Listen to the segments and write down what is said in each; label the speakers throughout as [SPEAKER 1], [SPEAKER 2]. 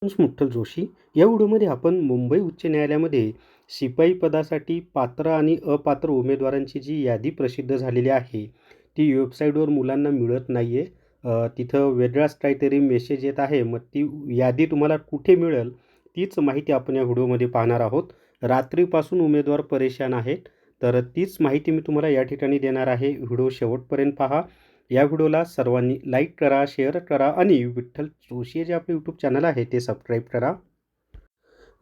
[SPEAKER 1] मुठ्ठल जोशी. या व्हिडिओमध्ये आपण मुंबई उच्च न्यायालयामध्ये शिपाई पदासाठी पात्र आणि अपात्र उमेदवारांची जी यादी प्रसिद्ध झालेली आहे, ती वेबसाईटवर मुलांना मिळत नाही आहे. तिथं वेगळाच काहीतरी मेसेज येत आहे. मग ती यादी तुम्हाला कुठे मिळेल, तीच माहिती आपण या व्हिडिओमध्ये पाहणार आहोत. रात्रीपासून उमेदवार परेशान आहेत, तर तीच माहिती मी तुम्हाला या ठिकाणी देणार आहे. व्हिडिओ शेवटपर्यंत पहा. या व्हिडिओला सर्वांनी लाईक करा, शेअर करा आणि विठ्ठल जोशी जे आपले यूट्यूब चॅनल आहे ते सबस्क्राईब करा.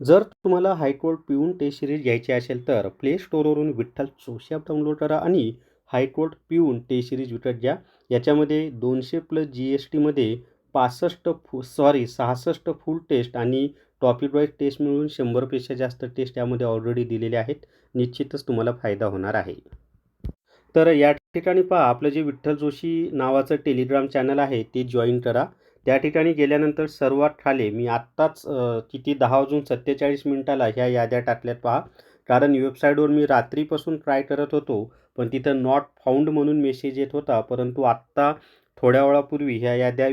[SPEAKER 1] जर तुम्हाला हायकोर्ट पिऊन टेस्ट सिरीज घ्यायची असेल तर प्ले स्टोअरवरून विठ्ठल जोशी ॲप डाउनलोड करा आणि हायकोर्ट पिऊन टेस्ट सिरीज विकत घ्या. याच्यामध्ये 200 प्लस GSTमध्ये 66 फुल टेस्ट आणि टॉपिक वाईज टेस्ट मिळून 100पेक्षा जास्त टेस्ट यामध्ये ऑलरेडी दिलेले आहेत. निश्चितच तुम्हाला फायदा होणार आहे. तर या ठिकाणी पहा, आपलं जे विठ्ठल जोशी नावाचं टेलिग्राम चॅनल आहे ते जॉईन करा. त्या ठिकाणी गेल्यानंतर सर्वात खाली मी आत्ताच किती 10:47 ह्या याद्या टाकल्यात पहा. कारण वेबसाईटवर मी रात्रीपासून ट्राय करत होतो, पण तिथं नॉट फाउंड म्हणून मेसेज येत होता. परंतु आत्ता थोड्या वेळापूर्वी ह्या याद्या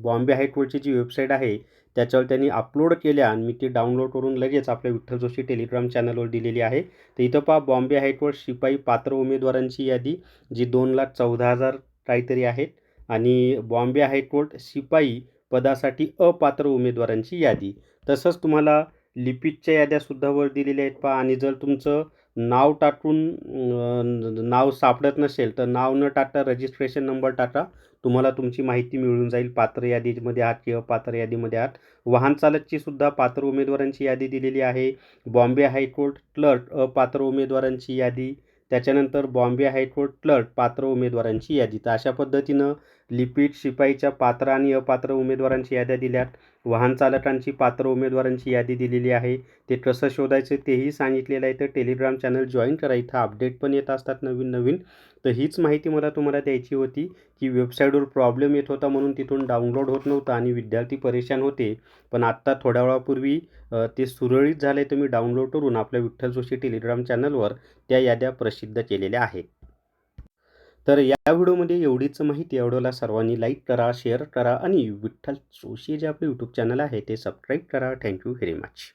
[SPEAKER 1] बॉम्बे हायकोर्टची जी वेबसाईट आहे त्याच्यावर त्यांनी अपलोड केल्या आणि मी ती डाउनलोड करून लगेच आपल्या विठ्ठल जोशी टेलिग्राम चॅनलवर दिलेली आहे. तर इथं पहा, बॉम्बे हायकोर्ट शिपाई पात्र उमेदवारांची यादी जी 2,14,000 काहीतरी आहेत आणि बॉम्बे हायकोर्ट शिपाई पदासाठी अपात्र उमेदवारांची यादी. तसंच तुम्हाला लिपिकच्या याद्यासुद्धा वर दिलेल्या आहेत पहा. आणि जर तुमचं नाव टाकून नाव सापडत नसेल तर नाव न टाकता रजिस्ट्रेशन नंबर टाका. तुम्हाला तुमची माहिती मिळून जाईल, पात्र यादीमध्ये आहात की अपात्र यादीमध्ये आहात. वाहन चालकची सुद्धा पात्र उमेदवारांची यादी दिलेली आहे. बॉम्बे हायकोर्ट क्लर्क अपात्र उमेदवारांची यादी, त्याच्यानंतर बॉम्बे हायकोर्ट क्लर्क पात्र उमेदवारांची यादी. तर अशा पद्धतीनं लिपिक शिपाईच्या पात्र आणि अपात्र उमेदवारांची याद्या दिल्यात. वाहन चालकांची पात्र उमेदवारांची यादी दिलेली आहे. ते कसं शोधायचं तेही सांगितलेलं आहे. तर टेलिग्राम चॅनल जॉईन करा, इथं अपडेट पण येत असतात नवीन नवीन. तर हीच माहिती मला तुम्हाला द्यायची होती की वेबसाईटवर प्रॉब्लेम येत होता म्हणून तिथून डाउनलोड होत नव्हता आणि विद्यार्थी परेशान होते. पण आत्ता थोड्या वेळापूर्वी ते सुरळीत झाले. तर मी डाउनलोड करून आपल्या विठ्ठल जोशी टेलिग्राम चॅनलवर त्या याद्या प्रसिद्ध केलेल्या आहेत. तर या व्हिडिओमध्ये एवढीच माहिती. या व्हिडिओला सर्वांनी लाईक करा, शेअर करा आणि विठ्ठल जोशी जे आपले यूट्यूब चॅनल आहे ते सबस्क्राईब करा. Thank you very much.